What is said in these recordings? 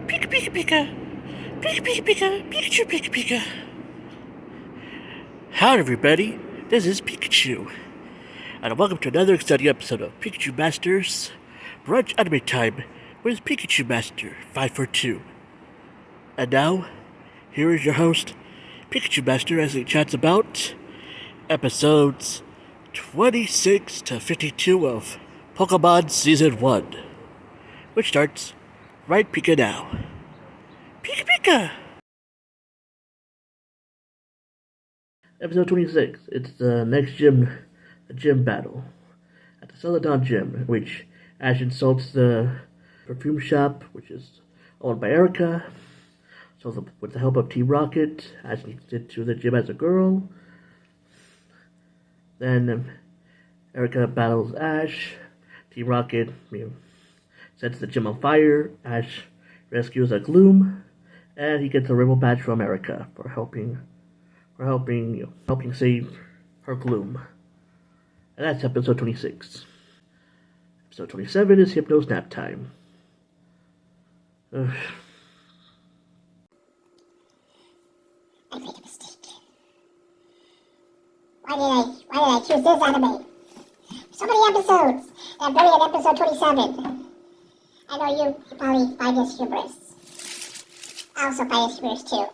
Pika Pika Pika. Pika Pika Pika. Pikachu Pika Pika. Howdy everybody, this is Pikachu, and welcome to another exciting episode of Pikachumaster's Brunch Anime Time with Pikachumaster 542. And now, here is your host, Pikachumaster, as he chats about episodes 26 to 52 of Pokemon Season 1, which starts right Pika now. Pika Pika! Episode 26, it's the next gym battle at the Celadon Gym, in which Ash insults the perfume shop, which is owned by Erica. So with the help of Team Rocket, Ash sneaks into the gym as a girl. Then Erica battles Ash. Team Rocket sets the gym on fire. Ash rescues a Gloom, and he gets a ribbon badge from Erica for helping save her Gloom. And that's episode 26. Episode 27 is Hypno Snap Time. I made a mistake. Why did I choose this anime? So many episodes, and I'm barely at episode 27. I know you probably find this humorous. I also find this humorous too.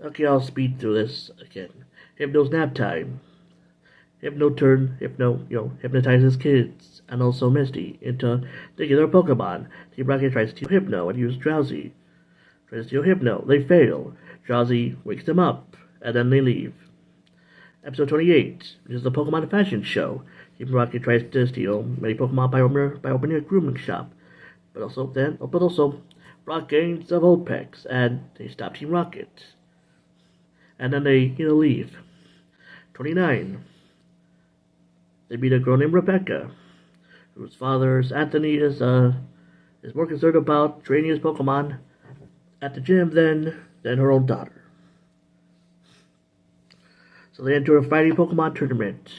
Okay, I'll speed through this again. Hypno Snap Time. Hypno hypnotizes kids, and also Misty, into taking their Pokemon. Team Rocket tries to steal Hypno and use Drowsy. Tries to steal Hypno. They fail. Drowsy wakes them up, and then they leave. Episode 28, which is the Pokemon Fashion Show. Team Rocket tries to steal many Pokemon by opening a grooming shop. But also Brock gains of Vulpix, and they stop Team Rocket. And then they, leave. 29. They meet a girl named Rebecca, whose father, Anthony, is more concerned about training his Pokemon at the gym than her own daughter. So they enter a fighting Pokemon tournament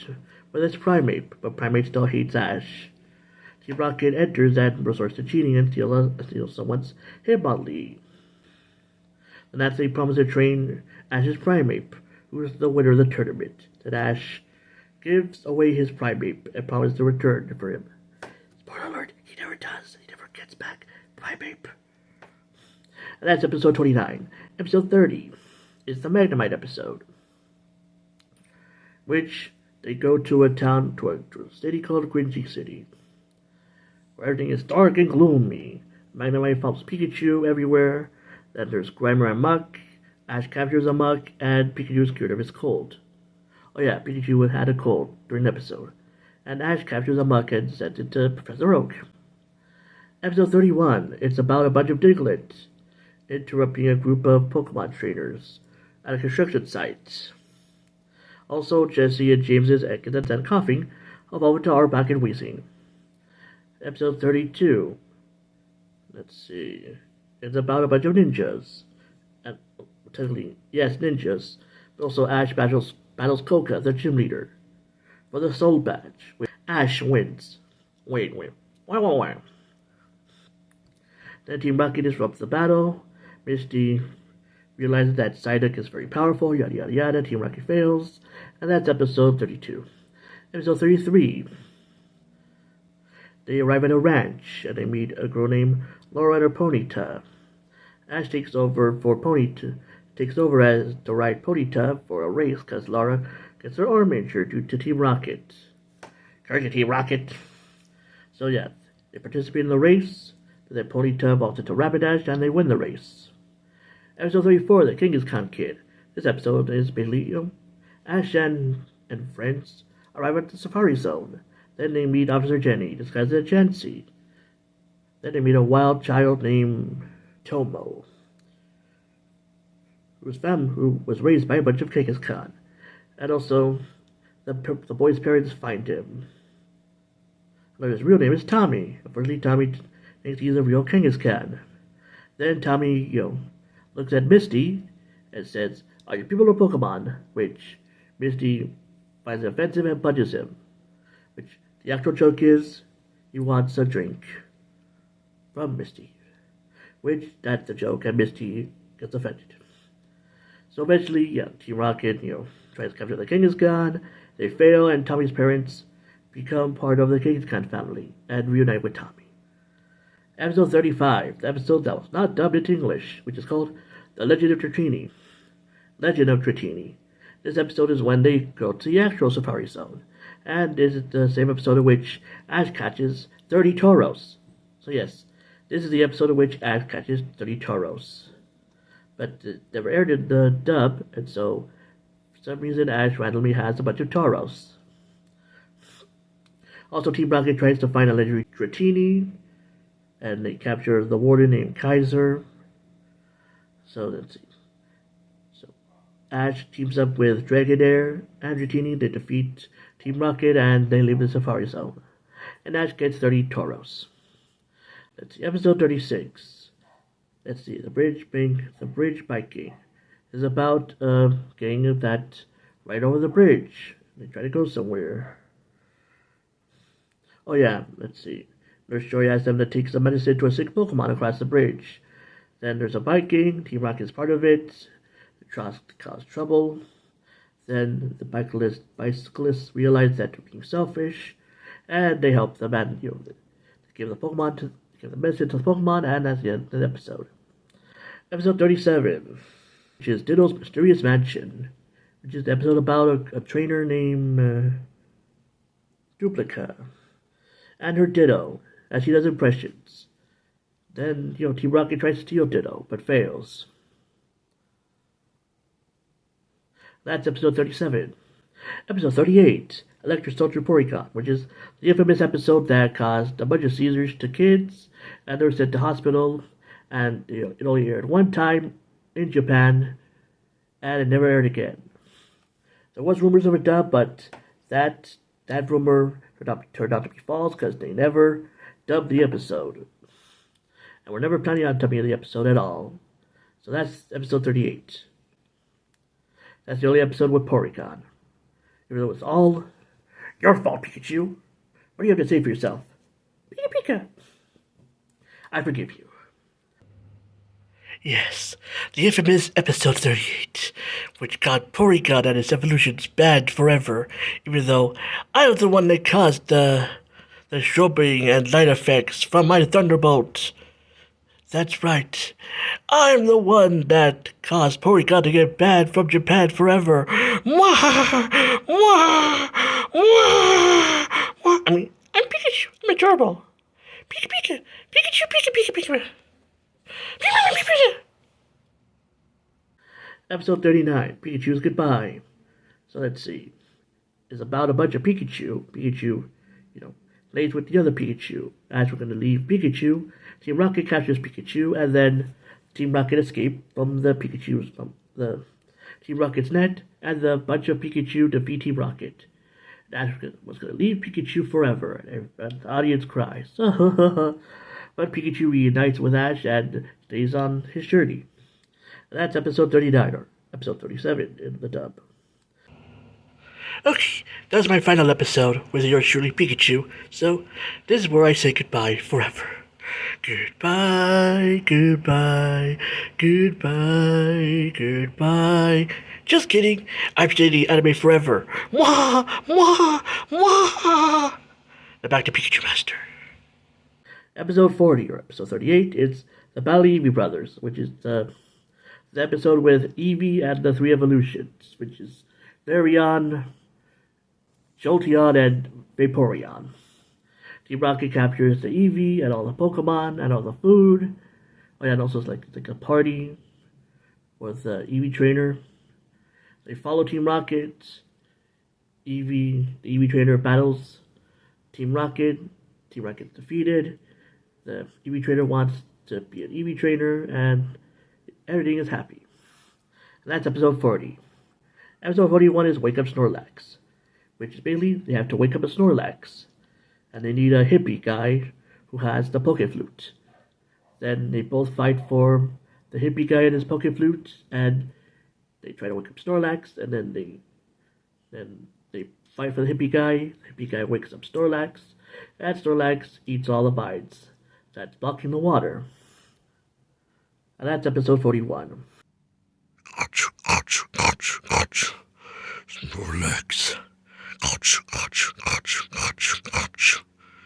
with its Primeape, but Primeape still hates Ash. Team Rocket enters and resorts to cheating and steals someone's Hitmonlee. The Nazi promises to train Ash's Primeape, who is the winner of the tournament. Then Ash gives away his Primeape and promises to return for him. Spoiler alert, he never does. He never gets back Primeape. And that's episode 29. Episode 30 is the Magnemite episode, which they go to a city called Grinchy City, where everything is dark and gloomy. Magnemite follows Pikachu everywhere. Then there's Grimer and Muck. Ash captures a Muck, and Pikachu is cured of his cold. Oh yeah, Pikachu had a cold during the episode. And Ash captures a Muck and sends it to Professor Oak. Episode 31, it's about a bunch of Diglets interrupting a group of Pokemon trainers at a construction site. Also, Jesse and James's accidents and coughing evolve into Arbok and wheezing. Episode 32, let's see, it's about a bunch of ninjas. And technically, yes, ninjas. But also Ash battles Koka, the gym leader, for the Soul Badge. Ash wins. Wait. Wah. Then Team Rocket disrupts the battle. Misty realizes that Psyduck is very powerful, yada yada yada. Team Rocket fails. And that's episode 32. Episode 33. They arrive at a ranch, and they meet a girl named Laura and her Ponyta. Ash takes over as to ride Ponyta for a race because Laura gets her arm injured due to Team Rocket. Courage, Team Rocket! So yeah, they participate in the race, then Ponyta evolves into Rapidash, and they win the race. Episode 34, the Kangaskhan Kid. This episode is basically, Ash and friends arrive at the Safari Zone. Then they meet Officer Jenny, disguised as Jancy. Then they meet a wild child named Tomo, who was raised by a bunch of Kangaskhan. And also, the boy's parents find him. But his real name is Tommy. Unfortunately, Tommy thinks he's a real Kangaskhan. Then Tommy, looks at Misty and says, "Are you people or Pokemon?" Which Misty finds offensive and punches him. Which the actual joke is, he wants a drink from Misty. which that's the joke, and Misty gets offended. So eventually, Team Rocket, tries to capture the Kangaskhan. They fail, and Tommy's parents become part of the Kangaskhan family and reunite with Tommy. Episode 35, the episode that was not dubbed into English, which is called The Legend of Dratini. Legend of Dratini. This episode is when they go to the actual Safari Zone, and this is the same episode in which Ash catches 30 Tauros. So yes, this is the episode in which Ash catches 30 Tauros. But it never aired in the dub, and so for some reason Ash randomly has a bunch of Tauros. Also, Team Rocket tries to find a legendary Dratini, and they capture the warden named Kaiser. So let's see. So Ash teams up with Dragonair and Dratini. They defeat Team Rocket and they leave the Safari Zone. And Ash gets 30 Tauros. Let's see, episode 36. Let's see, the bridge biking is about a gang that ride over the bridge. They try to go somewhere. Oh yeah, let's see. Nurse Joy asks them to take some medicine to a sick Pokemon across the bridge. Then there's a biking. Team Rocket is part of it. The Tross cause trouble. Then the bicyclists realize that they're being selfish, and they help them and give the medicine to the Pokemon, and that's the end of the episode. Episode 37, which is Ditto's Mysterious Mansion, which is the episode about a trainer named Duplica and her Ditto, as she does impressions. Then, Team Rocket tries to steal Ditto, but fails. That's episode 37. Episode 38, Electric Soldier Porygon, which is the infamous episode that caused a bunch of seizures to kids, and they were sent to hospital, and it only aired one time in Japan, and it never aired again. There was rumors of a dub, but that rumor turned out to be false because they never dubbed the episode. And we're never planning on dubbing the episode at all. So that's episode 38. That's the only episode with Porygon. Even though it's all your fault, Pikachu. What do you have to say for yourself? Pika Pika. I forgive you. Yes, the infamous episode 38, which got Porygon and its evolutions banned forever, even though I was the one that caused the strobing and light effects from my Thunderbolt. That's right. I'm the one that caused Porygon to get banned from Japan forever. Mwah! Mwah! Mwah! Mwah! I'm Pikachu. I'm adorable. Pika Pika. Pikachu, Pika Pika Pika. Episode 39, Pikachu's Goodbye. So let's see. It's about a bunch of Pikachu. Pikachu, lays with the other Pikachu. As we're going to leave Pikachu, Team Rocket captures Pikachu, and then Team Rocket escape from the Team Rocket's net, and the bunch of Pikachu defeat Team Rocket. Ash was going to leave Pikachu forever, and the audience cries. But Pikachu reunites with Ash and stays on his journey. And that's episode 39, or episode 37 in the dub. Okay, that was my final episode with yours truly, Pikachu. So, this is where I say goodbye forever. Goodbye, goodbye, goodbye, goodbye. Just kidding, I'm staying in anime forever. Mwah, mwah, mwah. Now back to Pikachumaster. Episode 40, or episode 38, is the Battle of Eevee Brothers, which is the episode with Eevee and the three evolutions, which is Vairion, Jolteon, and Vaporeon. Team Rocket captures the Eevee and all the Pokemon and all the food. Oh yeah, and also it's like a party with the Eevee trainer. They follow Team Rocket. The Eevee trainer battles Team Rocket. Team Rocket's defeated. The Eevee trainer wants to be an Eevee trainer, and everything is happy. And that's episode 40. Episode 41 is Wake Up Snorlax, which is basically they have to wake up a Snorlax, and they need a hippie guy who has the Poke Flute. Then they both fight for the hippie guy and his Poke Flute, and they try to wake up Snorlax, and then they fight for the hippie guy. The hippie guy wakes up Snorlax, and Snorlax eats all the vines that's blocking the water. And that's episode 41. Ouch, ouch, ouch, ouch. Snorlax. Ouch, ouch, ouch, ouch, ouch.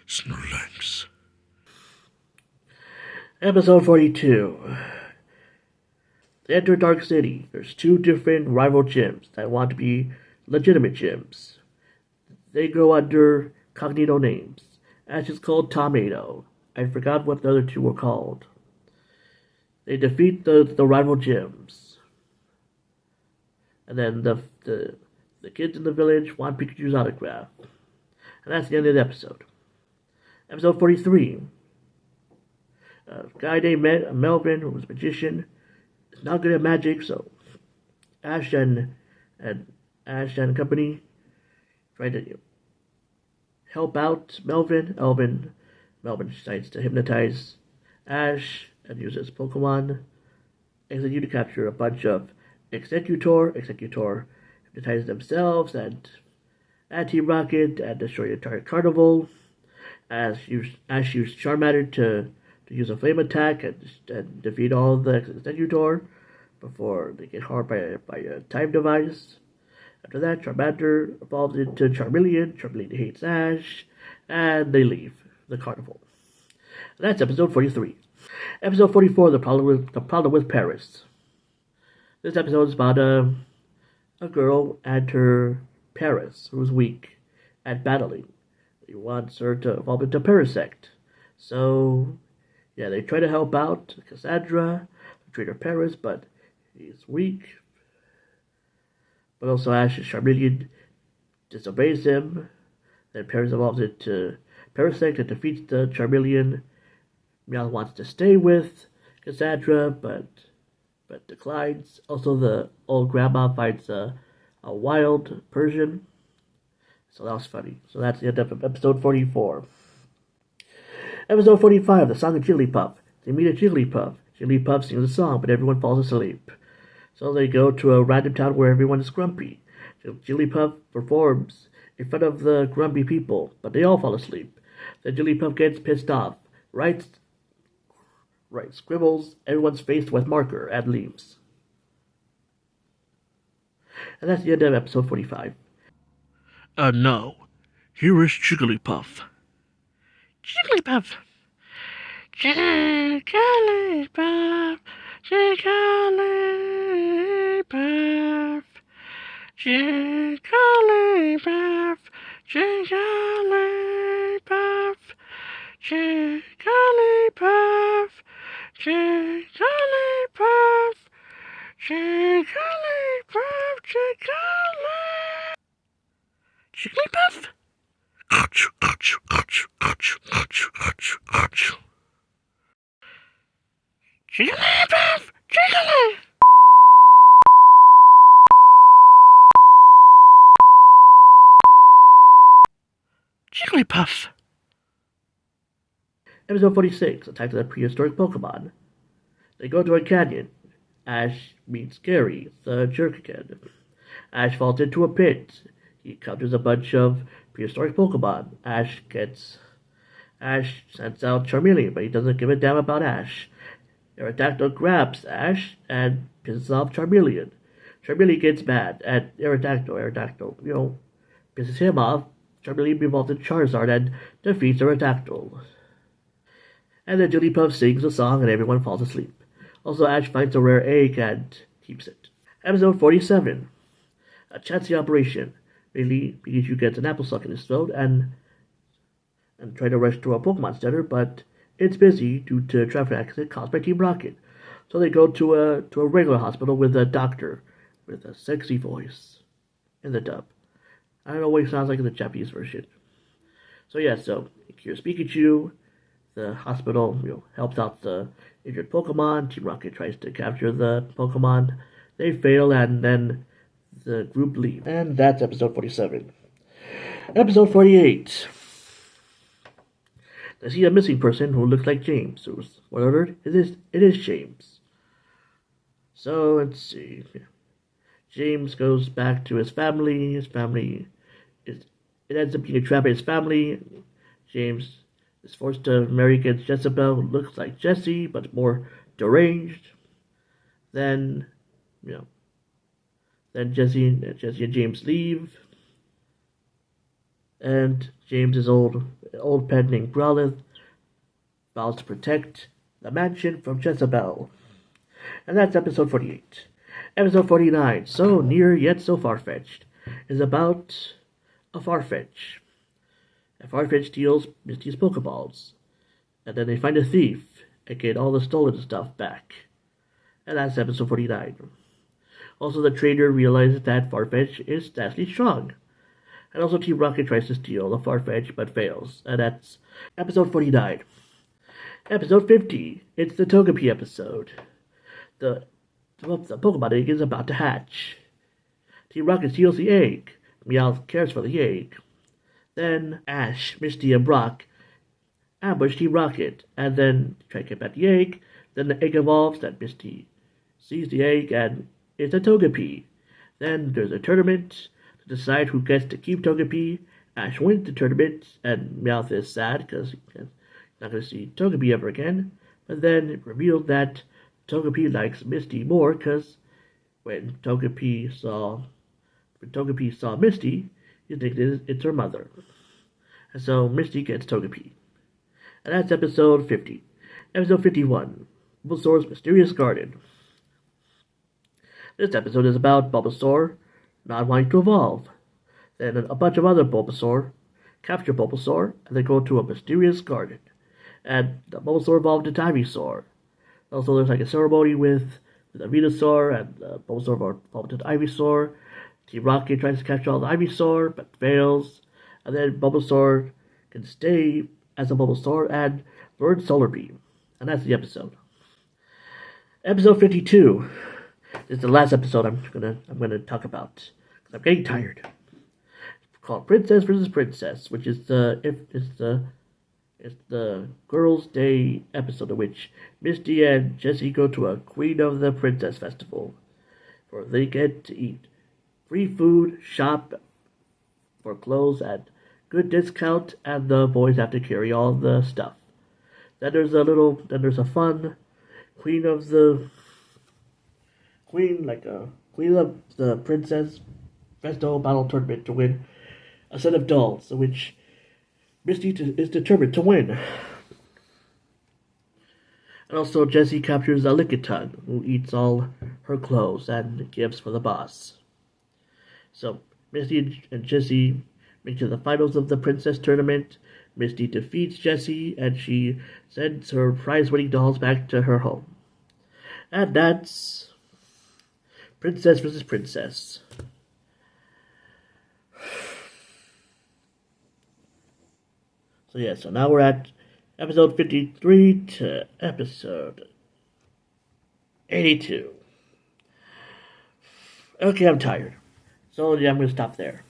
Snorlax. Episode 42. They enter Dark City. There's two different rival gyms that want to be legitimate gyms. They go under cognito names. Ash is called Tomato. I forgot what the other two were called. They defeat the rival gyms. And then the kids in the village want Pikachu's autograph. And that's the end of the episode. Episode 43. A guy named Melvin, who was a magician, is not good at magic, so Ash and company try to help out Melvin. Melvin decides to hypnotize Ash and uses Pokemon Execute to capture a bunch of Executor hypnotize themselves and Team Rocket and destroy the entire carnival. Ash used Charmander to use a flame attack and defeat all the Executor before they get harmed by a time device. After that, Charmander evolves into Charmeleon. Charmeleon hates Ash, and they leave the carnival. And that's episode 43. Episode 44, the problem with Paris. This episode is about a girl and her Paris, who's weak at battling. He wants her to evolve into Parasect. So, yeah, they try to help out Cassandra, train her Paris, but he's weak. But also Ash's Charmeleon disobeys him. Then Paris evolves into Parasect and defeats the Charmeleon. Meow wants to stay with Cassandra, but declines. Also, the old grandma finds a wild Persian. So that was funny. So that's the end of episode 44. Episode 45, the song of Jigglypuff. They meet a Jigglypuff. Jigglypuff sings a song, but everyone falls asleep. So they go to a random town where everyone is grumpy. Jigglypuff performs in front of the grumpy people, but they all fall asleep. Then Jigglypuff gets pissed off, writes scribbles everyone's face with marker and leaves. And that's the end of episode 45. And now, here is Jigglypuff. Jigglypuff. Jigglypuff. Jigglypuff. Jigglypuff. Jigglypuff. Jigglypuff. Jigglypuff. Jigglypuff. Jigglypuff. Ouch, ouch, ouch, ouch, ouch, ouch, ouch. Jigglypuff. Jiggly. Jigglypuff. Episode 46, Attack of the Prehistoric Pokemon. They go to a canyon. Ash meets Gary, the jerk again. Ash falls into a pit. He encounters a bunch of prehistoric Pokemon. Ash sends out Charmeleon, but he doesn't give a damn about Ash. Aerodactyl grabs Ash and pisses off Charmeleon. Charmeleon gets mad at Aerodactyl. Aerodactyl, pisses him off. Charmeleon evolves into Charizard and defeats Aerodactyl. And then Jigglypuff sings a song and everyone falls asleep. Also, Ash finds a rare egg and keeps it. Episode 47. A chancy operation. Mainly, Pikachu gets an apple stuck in his throat and try to rush to a Pokemon Center, but it's busy due to a traffic accident caused by Team Rocket. So they go to a regular hospital with a doctor with a sexy voice in the dub. I don't know what he sounds like in the Japanese version. So yeah, so he cures Pikachu. The hospital, helps out the injured Pokemon. Team Rocket tries to capture the Pokemon. They fail, and then the group leaves. And that's episode 47. Episode 48. They see a missing person who looks like James. So, spoiler alert, it is James. So, let's see. James goes back to his family. It ends up being a trap in his family. James is forced to marry against Jezebel, who looks like Jessie, but more deranged. Then, you know, then Jesse and James leave, and James's old pet named Growlithe vows to protect the mansion from Jezebel. And that's episode 48. Episode 49, so near yet so far-fetched, is about a Farfetch. A Farfetch steals Misty's Pokeballs, and then they find a thief and get all the stolen stuff back. And that's episode 49. Also, the trader realizes that Farfetch is actually strong. And also, Team Rocket tries to steal the Farfetch but fails. And that's episode 49. Episode 50. It's the Togepi episode. The Pokemon egg is about to hatch. Team Rocket steals the egg. Meowth cares for the egg. Then Ash, Misty, and Brock ambush Team Rocket, and then try to get back the egg. Then the egg evolves, and Misty sees the egg, and it's a Togepi. Then there's a tournament to decide who gets to keep Togepi. Ash wins the tournament, and Meowth is sad because he's not going to see Togepi ever again. But then it revealed that Togepi likes Misty more because when Togepi saw Misty, he thinks it's her mother. And so Misty gets Togepi. And that's episode 50. Episode 51, Bulbasaur's Mysterious Garden. This episode is about Bulbasaur not wanting to evolve. Then a bunch of other Bulbasaur capture Bulbasaur, and they go to a mysterious garden. And the Bulbasaur evolved into Ivysaur. Also, there's like a ceremony with a Venusaur, and Bulbasaur evolved into Ivysaur. Team Rocket tries to capture all the Ivysaur, but fails. And then Bulbasaur can stay as a Bulbasaur and learn Solar Beam. And that's the episode. Episode 52. This is the last episode I'm gonna talk about because I'm getting tired. It's called Princess vs. Princess, which is the Girls' Day episode in which Misty and Jessie go to a Queen of the Princess festival, where they get to eat free food, shop for clothes at good discount, and the boys have to carry all the stuff. Then there's a fun Queen of the Princess Festival Battle Tournament to win a set of dolls, which Misty is determined to win. And also, Jessie captures a Lickitung, who eats all her clothes and gives for the boss. So, Misty and Jessie make it to the finals of the Princess Tournament. Misty defeats Jessie, and she sends her prize-winning dolls back to her home. And that's Princess vs. Princess. So now we're at episode 53 to episode 82. Okay, I'm tired. So yeah, I'm going to stop there.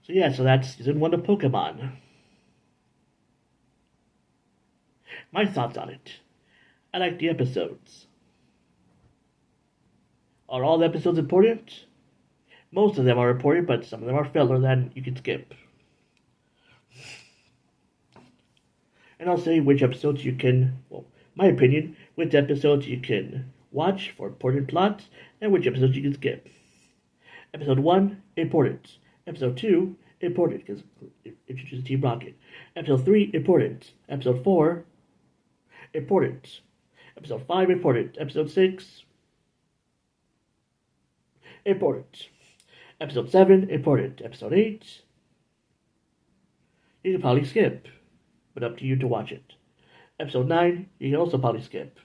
So that's season 1 of Pokemon. My thoughts on it. I like the episodes. Are all the episodes important? Most of them are important, but some of them are filler that you can skip. And I'll say which episodes you can, my opinion, which episodes you can watch for important plots, and which episodes you can skip. Episode 1, important. Episode 2, important, because it introduces Team Rocket. Episode 3, important. Episode 4, important. Episode 5, important. Episode 6, important. Episode 7, important. Episode 8, you can probably skip, but up to you to watch it. Episode 9, you can also probably skip.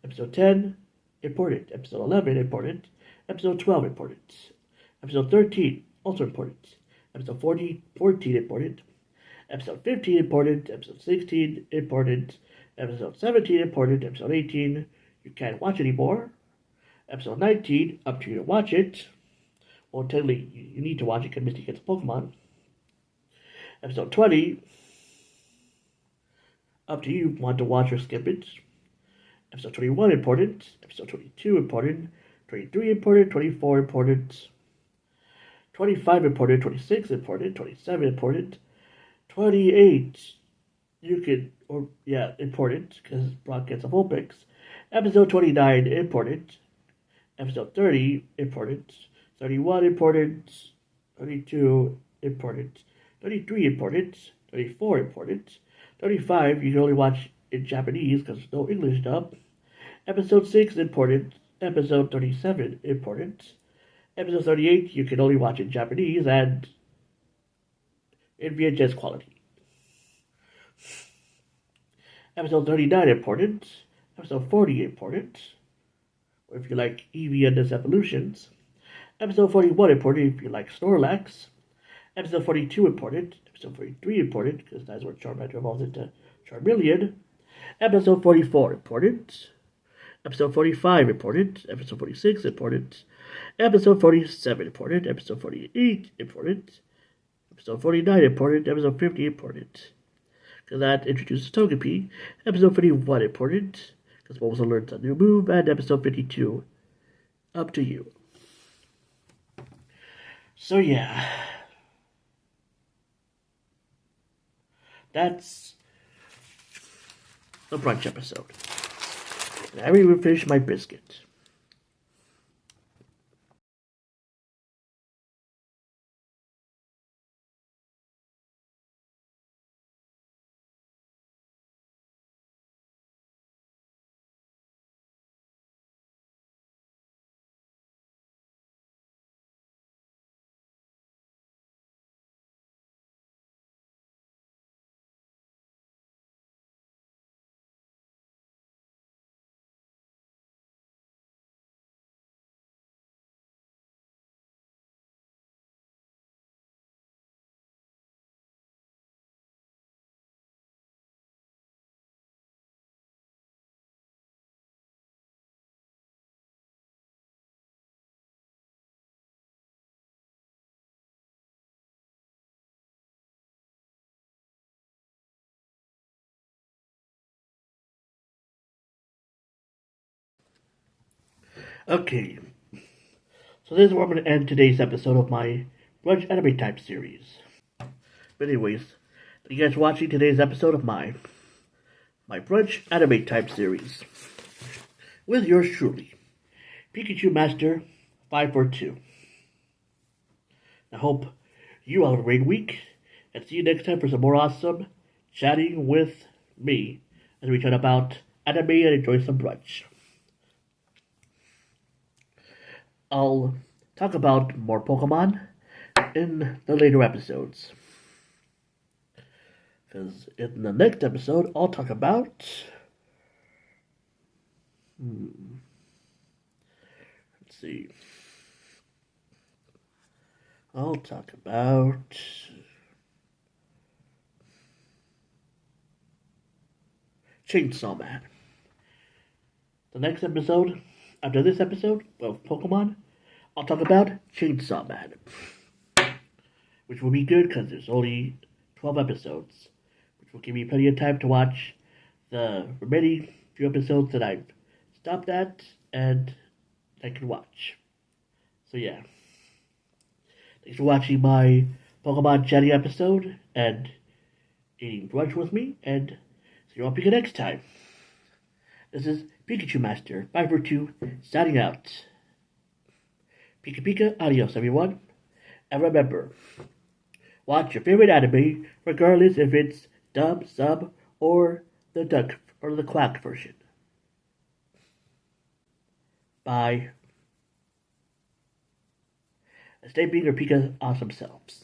Episode 10, important. Episode 11, important. Episode 12, important. Episode 13, also important. Episode 14, important. Episode 15, important. Episode 16, important. Episode 17, important. Episode 18, you can't watch anymore. Episode 19, up to you to watch it. Well, technically, you need to watch it because Misty gets a Pokemon. Episode 20, up to you, want to watch or skip it. Episode 21, important. Episode 22, important. 23, important. 24, important. 25, important. 26, important. 27, important. 28, you could, or yeah, important, because Brock gets a full picks. Episode 29, important. Episode 30, important. 31, important. 32, important. 33, important. 34, important. 35, you can only watch in Japanese because there's no English dub. Episode 6, important. Episode 37, important. Episode 38, you can only watch in Japanese and in VHS quality. Episode 39, important. Episode 40, important. Or if you like Eevee and its evolutions. Episode 41, important if you like Snorlax. Episode 42, important. Episode 43, important, because that's where Charmander evolves into Charmeleon. Episode 44, important. Episode 45, important. Episode 46, important. Episode 47, important. Episode 48, important. Episode 49, important. Episode 50, important. Because that introduces Togepi. Episode 51, important. Because Bulbasaur learns a new move. And episode 52, up to you. So yeah. That's the brunch episode. And I haven't even finished my biscuit. Okay, so this is where I'm going to end today's episode of my Brunch Anime Type series. But anyways, thank you guys for watching today's episode of my Brunch Anime Type series. With yours truly, Pikachumaster 542. I hope you all have a great week, and see you next time for some more awesome chatting with me as we chat about anime and enjoy some brunch. I'll talk about more Pokemon in the later episodes. Because in the next episode, I'll talk about... Let's see. I'll talk about... Chainsaw Man. The next episode, after this episode of Pokemon, I'll talk about Chainsaw Man. Which will be good because there's only 12 episodes. Which will give me plenty of time to watch the remaining few episodes that I've stopped at and I can watch. So yeah. Thanks for watching my Pokemon chatting episode and eating brunch with me, and see you all Pika next time. This is Pikachumaster 542 signing out. Pika Pika, adios everyone. And remember, watch your favorite anime regardless if it's dub, sub, or the duck or the quack version. Bye. Stay being your Pika awesome selves.